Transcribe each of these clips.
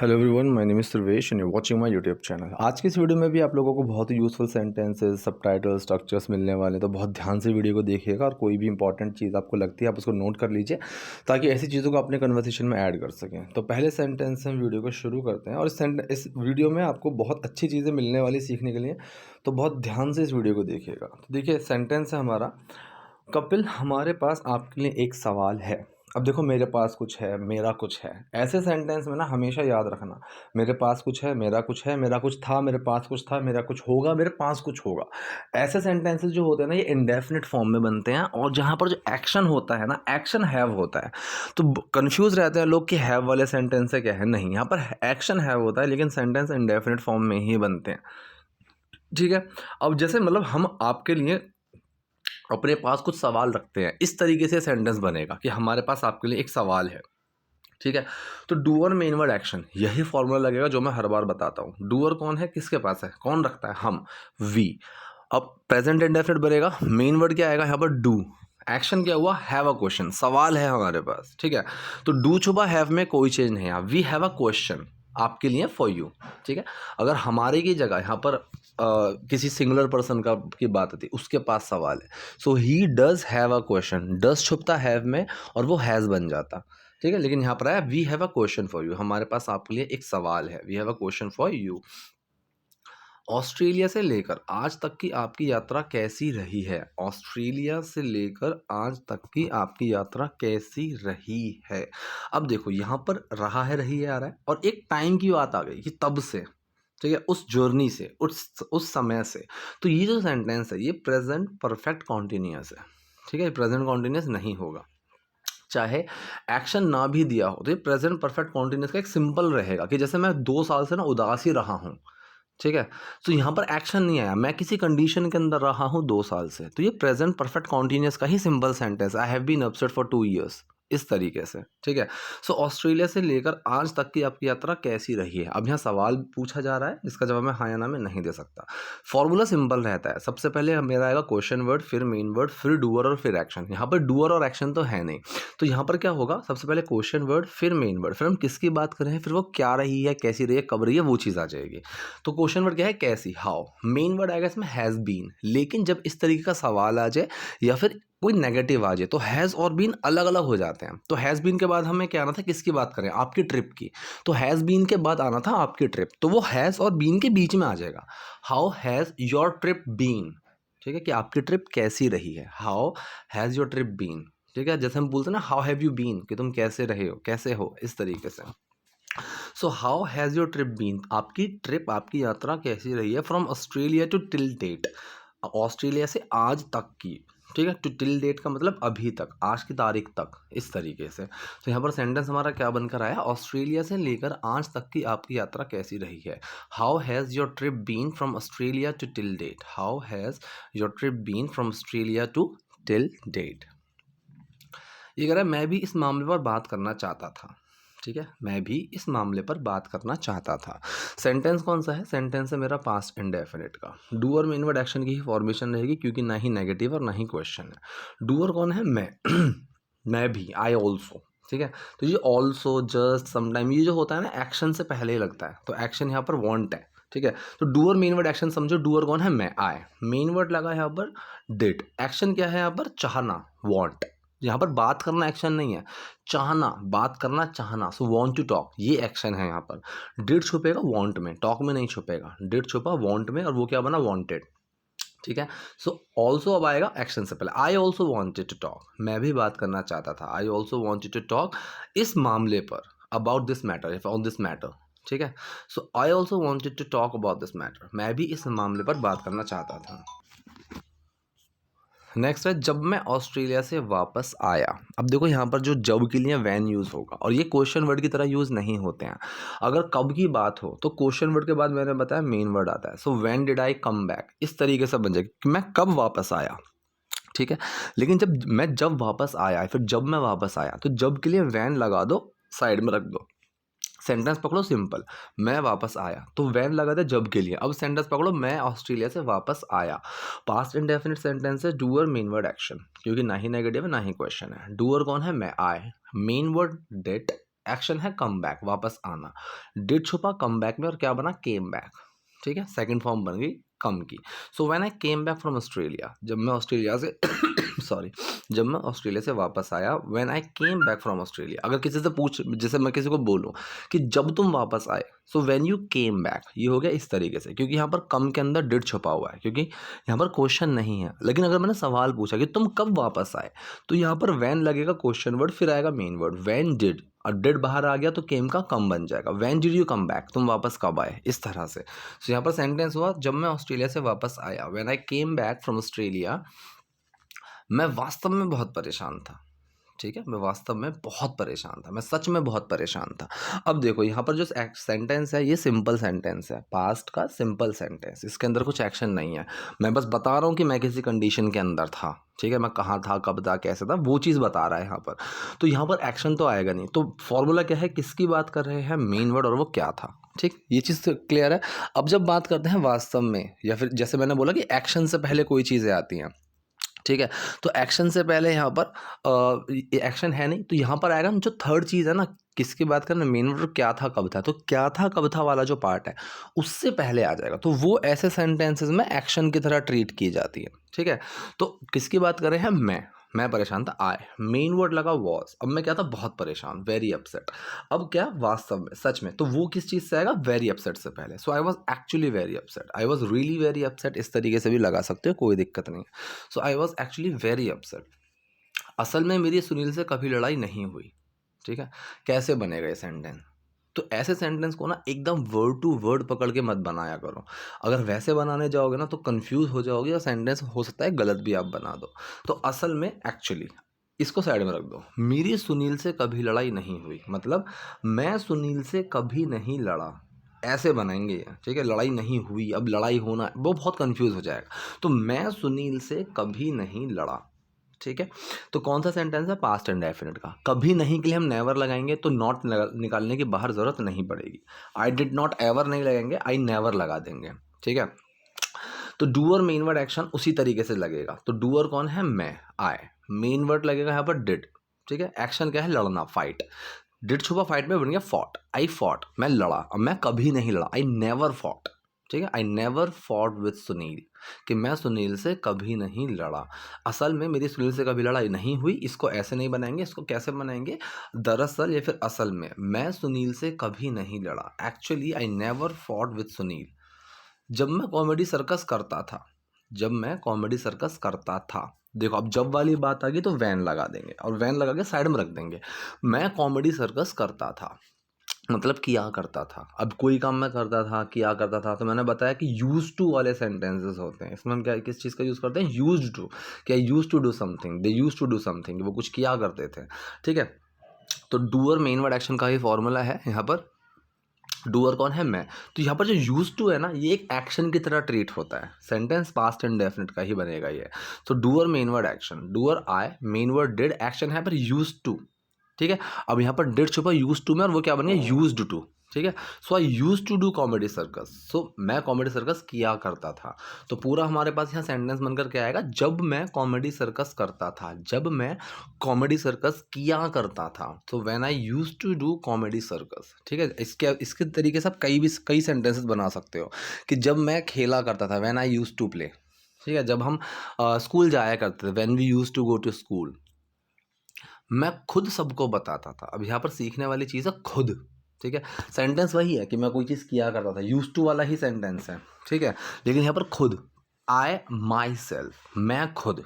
Hello everyone, my name is Sarvesh and you watching my YouTube channel. आज की इस video में भी आप लोगों को बहुत ही यूज़फुल सेंटेंसेस, सबटाइटल, स्ट्रक्चर्स मिलने वाले हैं, तो बहुत ध्यान से वीडियो को देखिएगा और कोई भी इंपॉर्टेंट चीज़ आपको लगती है आप उसको नोट कर लीजिए ताकि ऐसी चीज़ों को अपने कन्वर्सेशन में ऐड कर सकें। तो पहले सेंटेंस से हम वीडियो को शुरू करते हैं और इस वीडियो में आपको बहुत अच्छी चीज़ें मिलने वाली सीखने के लिए, तो बहुत ध्यान से इस वीडियो को देखिएगा। तो देखिए, सेंटेंस है हमारा, कपिल हमारे पास आपके लिए एक सवाल है। अब देखो, मेरे पास कुछ है, मेरा कुछ है, ऐसे सेंटेंस में ना हमेशा याद रखना, मेरे पास कुछ है, मेरा कुछ है, मेरा कुछ था, मेरे पास कुछ था, मेरा कुछ होगा, मेरे पास कुछ होगा। ऐसे सेंटेंसेस जो होते हैं ना, ये इंडेफिनिट फॉर्म में बनते हैं और जहाँ पर जो एक्शन होता है ना, एक्शन हैव होता है। तो कंफ्यूज रहते हैं लोग कि हैव वाले सेंटेंस से क्या है। नहीं, यहाँ पर एक्शन हैव होता है लेकिन सेंटेंस इंडेफिनिट फॉर्म में ही बनते हैं। ठीक है। अब जैसे मतलब हम आपके लिए अपने पास कुछ सवाल रखते हैं, इस तरीके से सेंटेंस बनेगा कि हमारे पास आपके लिए एक सवाल है। ठीक है। तो डूअर मेन वर्ड एक्शन, यही फॉर्मूला लगेगा जो मैं हर बार बताता हूँ। डूअर कौन है, किसके पास है, कौन रखता है, हम, वी। अब प्रेजेंट इंडेफिनिट बनेगा, मेन वर्ड क्या आएगा यहाँ पर, डू। एक्शन क्या हुआ, हैव अ क्वेश्चन, सवाल है हमारे पास। ठीक है। तो डू छुपा हैव में कोई चेंज नहीं है, वी हैव अ क्वेश्चन आपके लिए, फॉर यू। ठीक है। अगर हमारे की जगह यहाँ पर किसी सिंगुलर पर्सन का की बात आती, उसके पास सवाल है, so he does have a question, does छुपता हैव में और वो हैज़ बन जाता। ठीक है। लेकिन यहाँ पर आया we have a question for you, हमारे पास आपके लिए एक सवाल है, we have a question for you. Australia से लेकर आज तक की आपकी यात्रा कैसी रही है, ऑस्ट्रेलिया से लेकर आज तक की आपकी यात्रा कैसी रही है। अब देखो, यहाँ पर रहा है, रही है आ रहा है और एक टाइम की बात आ गई कि तब से, ठीक है, उस जर्नी से, उस समय से। तो ये जो सेंटेंस है ये प्रेजेंट परफेक्ट कॉन्टिन्यूअस है। ठीक है, प्रेजेंट कॉन्टिन्यूअस नहीं होगा, चाहे एक्शन ना भी दिया हो तो ये प्रेजेंट परफेक्ट कॉन्टिन्यूअस का एक सिंपल रहेगा कि जैसे मैं 2 साल से ना उदास ही रहा हूँ। ठीक है। तो यहाँ पर एक्शन नहीं आया, मैं किसी कंडीशन के अंदर रहा हूँ 2 साल से, तो ये प्रेजेंट परफेक्ट कॉन्टिन्यूअस का ही simple sentence, I have been upset for 2 years, इस तरीके से। ठीक है। सो ऑस्ट्रेलिया से लेकर आज तक की आपकी यात्रा कैसी रही है। अब यहाँ सवाल पूछा जा रहा है जिसका जवाब मैं हाँ या ना में नहीं दे सकता। फॉर्मूला सिंपल रहता है, सबसे पहले मेरा आएगा क्वेश्चन वर्ड, फिर मेन वर्ड, फिर डूअर और फिर एक्शन। यहाँ पर डूअर और एक्शन तो है नहीं, तो यहाँ पर क्या होगा, सबसे पहले क्वेश्चन वर्ड, फिर मेन वर्ड, फिर हम किसकी बात कर रहे हैं, फिर वो क्या रही है, कैसी रही है, कब रही है, वो चीज़ आ जाएगी। तो क्वेश्चन वर्ड क्या है, कैसी, हाउ। मेन वर्ड आएगा इसमें हैज़ बीन, लेकिन जब इस तरीके का सवाल आ जाए या फिर कोई नेगेटिव आ जाए तो हैज़ और बीन अलग अलग हो जाते हैं। तो हैज़ बीन के बाद हमें क्या आना था, किसकी बात करें, आपकी ट्रिप की। तो हैज़ बीन के बाद आना था आपकी ट्रिप, तो वो हैज़ और बीन के बीच में आ जाएगा। How has your trip been. ठीक है, कि आपकी ट्रिप कैसी रही है, how has your trip been. ठीक है, जैसे हम बोलते हैं ना, हाउ हैव यू बीन, कि तुम कैसे रहे हो, कैसे हो, इस तरीके से। So how has your trip been, आपकी ट्रिप, आपकी यात्रा कैसी रही है, from Australia to till date, Australia से आज तक की। ठीक है, टू टिल डेट का मतलब अभी तक, आज की तारीख तक, इस तरीके से। तो यहाँ पर सेंटेंस हमारा क्या बनकर आया, ऑस्ट्रेलिया से लेकर आज तक की आपकी यात्रा कैसी रही है। How has your trip been from Australia to till date, how has your trip been from Australia to till date. ये कह रहा है मैं भी इस मामले पर बात करना चाहता था। ठीक है, मैं भी इस मामले पर बात करना चाहता था। सेंटेंस कौन सा है, सेंटेंस है मेरा पास्ट इंडेफिनिट का। डूअर मेन वर्ड एक्शन की ही फॉर्मेशन रहेगी क्योंकि ना ही नेगेटिव और ना ही क्वेश्चन है। डूअर कौन है, मैं मैं भी, आई ऑल्सो। ठीक है। तो ये ऑल्सो, जस्ट, समटाइम, ये जो होता है ना एक्शन से पहले ही लगता है, तो एक्शन यहाँ पर वांट है। ठीक है। तो डूअर मेन वर्ड एक्शन समझो, डूअर कौन है, मैं, आई। मेन वर्ड लगा यहाँ पर डिड, एक्शन क्या है यहाँ पर, चाहना, वांट। यहाँ पर बात करना एक्शन नहीं है, चाहना, बात करना, चाहना। सो वांट टू टॉक, ये एक्शन है यहाँ पर। डिड छुपेगा वांट में, टॉक में नहीं छुपेगा। डिड छुपा वांट में और वो क्या बना, वांटेड। ठीक है। सो ऑल्सो अब आएगा एक्शन से पहले, I also wanted to talk, मैं भी बात करना चाहता था, I also wanted to talk इस मामले पर, about this matter, if on this matter. ठीक है। So I also wanted to talk about this matter, मैं भी इस मामले पर बात करना चाहता था। नेक्स्ट है जब मैं ऑस्ट्रेलिया से वापस आया। अब देखो यहाँ पर जो जब के लिए वैन यूज़ होगा और ये क्वेश्चन वर्ड की तरह यूज़ नहीं होते हैं। अगर कब की बात हो तो क्वेश्चन वर्ड के बाद मैंने बताया मेन वर्ड आता है। So when did I come back, इस तरीके से बन जाएगा कि मैं कब वापस आया। ठीक है। लेकिन जब वापस आया, फिर जब मैं वापस आया, तो जब के लिए वैन लगा दो, साइड में रख दो। सेंटेंस पकड़ो सिंपल, मैं वापस आया, तो वैन लगा था जब के लिए। अब सेंटेंस पकड़ो, मैं ऑस्ट्रेलिया से वापस आया। पास्ट इंडेफिनिट सेंटेंस है, डूअर मेन वर्ड एक्शन, क्योंकि ना ही नेगेटिव है ना ही क्वेश्चन है। डूअर कौन है, मैं, आई। मेन वर्ड डिड, एक्शन है कम बैक, वापस आना। डिड छुपा कम बैक में और क्या बना, केम बैक। ठीक है, सेकंड फॉर्म बन गई कम की। So when I came back from Australia, जब मैं ऑस्ट्रेलिया से सॉरी, जब मैं ऑस्ट्रेलिया से वापस आया, when I came back from Australia, अगर किसी से पूछ, जैसे मैं किसी को बोलूं कि जब तुम वापस आए, so when you came back, ये हो गया इस तरीके से, क्योंकि यहाँ पर कम के अंदर डिड छुपा हुआ है, क्योंकि यहाँ पर क्वेश्चन नहीं है। लेकिन अगर मैंने सवाल पूछा कि तुम कब वापस आए, तो यहाँ पर व्हेन लगेगा क्वेश्चन वर्ड, फिर आएगा मेन वर्ड व्हेन डिड, और डिड बाहर आ गया तो केम का कम बन जाएगा, when did you come back, तुम वापस कब आए, इस तरह से। तो यहाँ पर सेंटेंस हुआ जब मैं ऑस्ट्रेलिया से वापस आया, when I came back from Australia, मैं वास्तव में बहुत परेशान था। ठीक है, मैं वास्तव में बहुत परेशान था, मैं सच में बहुत परेशान था। अब देखो यहाँ पर जो सेंटेंस है ये सिंपल सेंटेंस है, पास्ट का सिंपल सेंटेंस, इसके अंदर कुछ एक्शन नहीं है। मैं बस बता रहा हूँ कि मैं किसी कंडीशन के अंदर था। ठीक है, मैं कहाँ था, कब था, कैसे था, वो चीज़ बता रहा है यहाँ पर। तो यहाँ पर एक्शन तो आएगा नहीं। तो फॉर्मूला क्या है, किसकी बात कर रहे हैं, मेन वर्ड, और वो क्या था। ठीक, ये चीज़ तो क्लियर है। अब जब बात करते हैं वास्तव में, या फिर जैसे मैंने बोला कि एक्शन से पहले कोई चीज़ें आती हैं। ठीक है, तो एक्शन से पहले यहाँ पर एक्शन है नहीं, तो यहाँ पर आएगा जो थर्ड चीज़ है ना, किसकी बात करें, मेन वर्ड क्या था कब था, तो क्या था कब था वाला जो पार्ट है उससे पहले आ जाएगा। तो वो ऐसे सेंटेंसेस में एक्शन की तरह ट्रीट की जाती है। ठीक है, तो किसकी बात कर रहे हैं, मैं परेशान था, आए, मेन वर्ड लगा वॉज, अब मैं क्या था, बहुत परेशान, वेरी अपसेट। अब क्या, वास्तव में, सच में, तो वो किस चीज़ से आएगा, वेरी अपसेट से पहले। So I was actually very upset, I was really very upset, इस तरीके से भी लगा सकते हो, कोई दिक्कत नहीं है। So I was actually very upset. असल में मेरी सुनील से कभी लड़ाई नहीं हुई। ठीक है, कैसे बनेगा ये सेंटेंस, तो ऐसे सेंटेंस को ना एकदम वर्ड टू वर्ड पकड़ के मत बनाया करो। अगर वैसे बनाने जाओगे ना तो कंफ्यूज हो जाओगे और सेंटेंस हो सकता है गलत भी आप बना दो। तो असल में, एक्चुअली, इसको साइड में रख दो। मेरी सुनील से कभी लड़ाई नहीं हुई, मतलब मैं सुनील से कभी नहीं लड़ा, ऐसे बनाएंगे ये। ठीक है, लड़ाई नहीं हुई, अब लड़ाई होना वो बहुत कंफ्यूज हो जाएगा। तो मैं सुनील से कभी नहीं लड़ा। ठीक है, तो कौन सा सेंटेंस है, पास्ट एंड डेफिनेट का। कभी नहीं के लिए हम नेवर लगाएंगे तो नॉट निकालने की बाहर ज़रूरत नहीं पड़ेगी। आई डिड नॉट एवर नहीं लगाएंगे, आई नेवर लगा देंगे। ठीक है, तो डूअर मेन वर्ड एक्शन उसी तरीके से लगेगा। तो डूअर कौन है, मैं, आए, मेन वर्ड लगेगा यहाँ पर डिड। ठीक है, एक्शन क्या है, लड़ना, फाइट। डिड छुपा फाइट में बन गया फॉट, आई फॉट, मैं लड़ा। अब मैं कभी नहीं लड़ा, आई नेवर फॉट। ठीक है, I never fought with Sunil, कि मैं सुनील से कभी नहीं लड़ा। असल में मेरी सुनील से कभी लड़ाई नहीं हुई, इसको ऐसे नहीं बनाएंगे, इसको कैसे बनाएंगे, दरअसल या फिर असल में, मैं सुनील से कभी नहीं लड़ा, actually I never fought with Sunil. जब मैं कॉमेडी सर्कस करता था, जब मैं कॉमेडी सर्कस करता था, देखो अब जब वाली बात आ गई तो वैन लगा देंगे, और वैन लगा के साइड में रख देंगे। मैं कॉमेडी सर्कस करता था, मतलब किया करता था। अब कोई काम मैं करता था, किया करता था, तो मैंने बताया कि यूज टू वाले सेंटेंसेस होते हैं। इसमें हम क्या, किस चीज़ का यूज़ करते हैं, यूज टू। क्या, use to do something, they use to do something, वो कुछ किया करते थे। ठीक है, तो डूअर मेन वर्ड एक्शन का ही फॉर्मूला है यहाँ पर। डूअर कौन है, मैं। तो यहाँ पर जो यूज टू है ना, ये एक एक्शन की तरह ट्रीट होता है। सेंटेंस पास्ट एंड डेफिनेट का ही बनेगा ये। तो doer main word action, doer आए, मेन वर्ड डिड, एक्शन है पर यूज टू। ठीक है, अब यहाँ पर डिड छुपा यूज टू में, और वो क्या बन गया, यूज्ड टू। ठीक है, so I use to do comedy circus, so मैं कॉमेडी सर्कस किया करता था। तो पूरा हमारे पास यहाँ सेंटेंस बनकर क्या आएगा, जब मैं कॉमेडी सर्कस करता था, जब मैं कॉमेडी सर्कस किया करता था। तो when I use to do comedy circus. ठीक है, इसके तरीके से आप कई सेंटेंसेस बना सकते हो कि जब मैं खेला करता था, when I use to play. ठीक है, जब हम स्कूल जाया करते थे, when we use to go to school. मैं खुद सबको बताता था, अब यहाँ पर सीखने वाली चीज़ है खुद। ठीक है, सेंटेंस वही है कि मैं कोई चीज़ किया करता था, यूज टू वाला ही सेंटेंस है। ठीक है, लेकिन यहाँ पर खुद, आई माई सेल्फ, मैं खुद।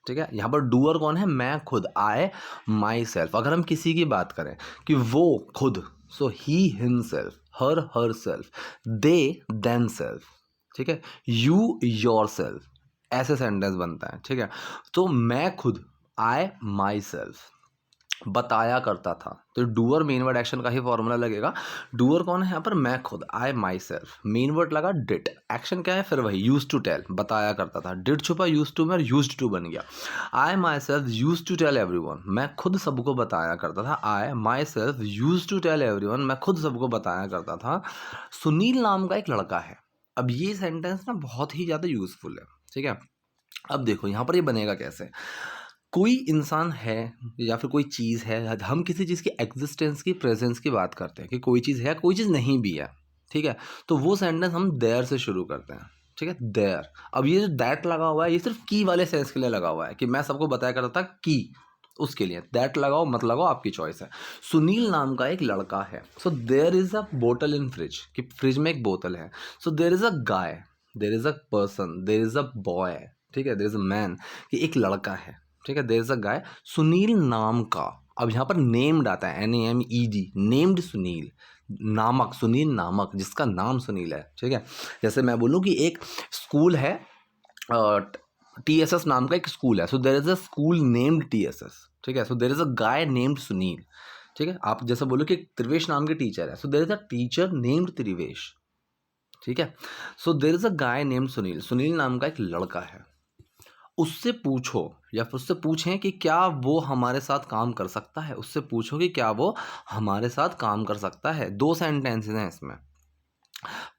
ठीक है, यहाँ पर डूअर कौन है, मैं खुद, आई माई सेल्फ। अगर हम किसी की बात करें कि वो खुद, so he himself, herself, they them self. ठीक है, यू योर सेल्फ, ऐसे सेंटेंस बनता है। ठीक है, तो मैं खुद, आई माई सेल्फ, बताया करता था। तो डूअर मेन वर्ड एक्शन का ही फॉर्मूला लगेगा। डूअर कौन है यहाँ पर, मैं खुद, आई माई सेल्फ, मेन वर्ड लगा डिड, एक्शन क्या है, फिर वही यूज टू टेल, बताया करता था। डिड छुपा यूज टू में और यूज टू बन गया। I myself use to tell everyone, मैं खुद सबको बताया करता था। I myself use to tell everyone, मैं खुद सबको बताया करता था। सुनील नाम का एक लड़का है। अब ये सेंटेंस ना बहुत ही ज़्यादा यूजफुल है। ठीक है, अब देखो यहाँ पर ये बनेगा कैसे। कोई इंसान है या फिर कोई चीज़ है, हम किसी चीज़ की एग्जिस्टेंस की, प्रेजेंस की बात करते हैं कि कोई चीज़ है, कोई चीज़ नहीं भी है, ठीक है? तो वो सेंटेंस हम देयर से शुरू करते हैं, ठीक है? देयर। अब ये जो दैट लगा हुआ है, ये सिर्फ की वाले सेंस के लिए लगा हुआ है कि मैं सबको बताया करता था की, उसके लिए दैट लगाओ मत लगाओ आपकी चॉइस है। सुनील नाम का एक लड़का है। सो देयर इज अ बोतल इन फ्रिज, कि फ्रिज में एक बोतल है। So there is a guy, there is a person, there is a boy, ठीक है, देयर इज अ मैन, कि एक लड़का है, ठीक है, देयर इज अ गाय सुनील नाम का। अब यहाँ पर नेम्ड आता है, NAMED, नेम्ड सुनील, नामक, सुनील नामक, जिसका नाम सुनील है, ठीक है। जैसे मैं बोलूँ कि एक स्कूल है, TSS नाम का एक स्कूल है, so there is a school named TSS, ठीक है। So there is a guy named Sunil, ठीक है। आप जैसे बोलो कि त्रिवेश नाम के टीचर है, so there is a teacher named Trivesh, ठीक है। So there is a guy named Sunil, Sunil नाम का एक लड़का है। उससे पूछो या फिर उससे पूछें कि क्या वो हमारे साथ काम कर सकता है, उससे पूछो कि क्या वो हमारे साथ काम कर सकता है। दो सेंटेंसेस हैं इसमें।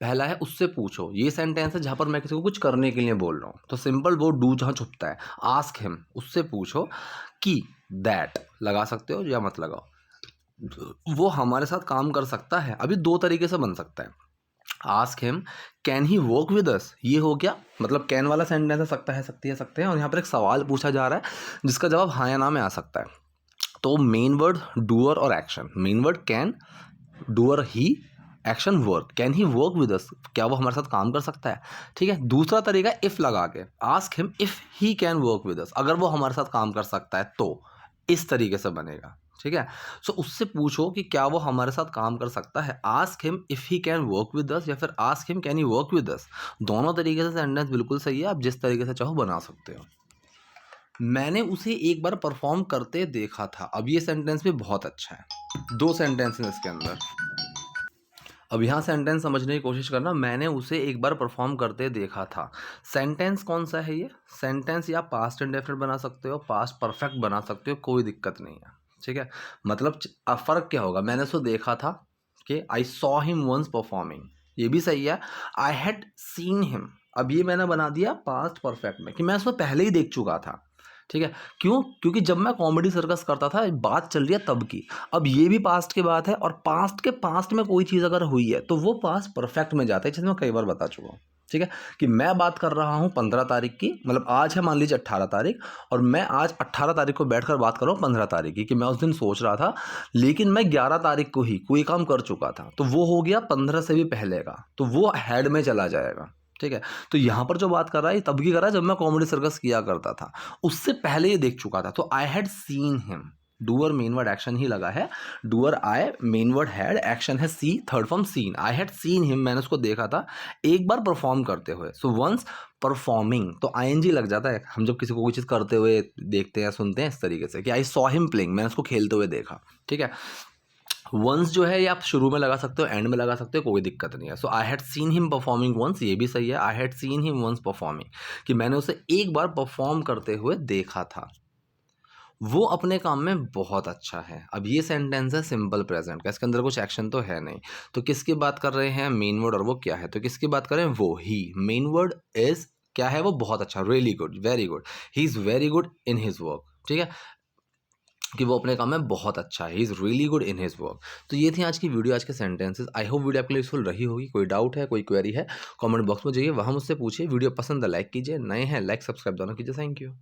पहला है उससे पूछो, ये सेंटेंस है जहाँ पर मैं किसी को कुछ करने के लिए बोल रहा हूँ, तो सिंपल वो डू जहाँ छुपता है, आस्क हिम, उससे पूछो कि दैट लगा सकते हो या मत लगाओ, वो हमारे साथ काम कर सकता है। अभी दो तरीके से बन सकता है। Ask him can he work with us, ये हो गया, मतलब कैन वाला सेंटेंस है, सकता है, सकती है, सकते हैं, और यहाँ पर एक सवाल पूछा जा रहा है जिसका जवाब हाँ या ना में आ सकता है। तो मेन वर्ड डूअर और action, main word can, doer he, action work, can he work with us, क्या वो हमारे साथ काम कर सकता है, ठीक है। दूसरा तरीका इफ लगा के, ask him if he can work with us, अगर वो हमारे साथ काम कर सकता है तो, इस तरीके से बनेगा, ठीक है। सो उससे पूछो कि क्या वो हमारे साथ काम कर सकता है, ask him if he can work with us, या फिर ask him can he work with us. दोनों तरीके से सेंटेंस बिल्कुल सही है, आप जिस तरीके से चाहो बना सकते हो। मैंने उसे एक बार परफॉर्म करते देखा था, अब ये सेंटेंस भी बहुत अच्छा है, दो सेंटेंस हैं इसके अंदर। अब यहाँ सेंटेंस समझने की कोशिश करना, मैंने उसे एक बार परफॉर्म करते देखा था। सेंटेंस कौन सा है ये? सेंटेंस या पास्ट इंडेफिनिट बना सकते हो, पास्ट परफेक्ट बना सकते हो, कोई दिक्कत नहीं है, ठीक है। मतलब फ़र्क क्या होगा, मैंने उसको देखा था कि I saw him once performing, ये भी सही है। आई हैड सीन हिम, अब ये मैंने बना दिया पास्ट परफेक्ट में कि मैं उसको पहले ही देख चुका था, ठीक है। क्यों? क्योंकि जब मैं कॉमेडी सर्कस करता था, बात चल रही है तब की। अब ये भी पास्ट की बात है, और पास्ट के पास्ट में कोई चीज़ अगर हुई है तो वो पास्ट परफेक्ट में जाता है, जैसे मैं कई बार बता चुका हूँ, ठीक है। कि मैं बात कर रहा हूँ 15 तारीख की, मतलब आज है मान लीजिए 18 तारीख, और मैं आज 18 तारीख को बैठकर बात कर रहा हूँ 15 तारीख की, कि मैं उस दिन सोच रहा था, लेकिन मैं 11 तारीख को ही कोई काम कर चुका था, तो वो हो गया 15 से भी पहले का, तो वो हेड में चला जाएगा, ठीक है। तो यहाँ पर जो बात कर रहा है तब की कर रहा है जब मैं कॉमेडी सर्कस किया करता था, उससे पहले ये देख चुका था। तो I had seen him, doer main word action ही लगा है, doer I, main word had, action है see, third form seen. I had seen him, मैंने उसको देखा था एक बार परफॉर्म करते हुए, सो वंस परफॉर्मिंग, तो आईएनजी लग जाता है हम जब किसी को कोई चीज़ करते हुए देखते हैं, सुनते हैं, इस तरीके से कि आई सॉ हिम प्लेइंग, मैंने उसको खेलते हुए देखा, ठीक है। वंस जो है ये आप शुरू में लगा सकते हो, एंड में लगा सकते हो, कोई दिक्कत नहीं है। So I had seen him performing once, ये भी सही है, I had seen him once performing, कि मैंने उसे एक बार परफॉर्म करते हुए देखा था। वो अपने काम में बहुत अच्छा है। अब ये सेंटेंस है सिंपल प्रेजेंट का, इसके अंदर कुछ एक्शन तो है नहीं, तो किसकी बात कर रहे हैं, मेन वर्ड, और वो क्या है, तो किसकी बात कर रहे हैं, वो ही। मेन वर्ड इज क्या है, वो बहुत अच्छा, really good, very good, he is very good in his work, ठीक है, कि वो अपने काम में बहुत अच्छा है, he is really good in his work. तो ये थी आज की वीडियो, आज के सेंटेंसेस। आई होप वीडियो आपके लिए यूजफुल रही होगी। कोई डाउट है, कोई क्वेरी है, कमेंट बॉक्स में जाइए, वहाँ मुझसे पूछिए। वीडियो पसंद है लाइक कीजिए, नए हैं लाइक सब्सक्राइब दोनों कीजिए। Thank you.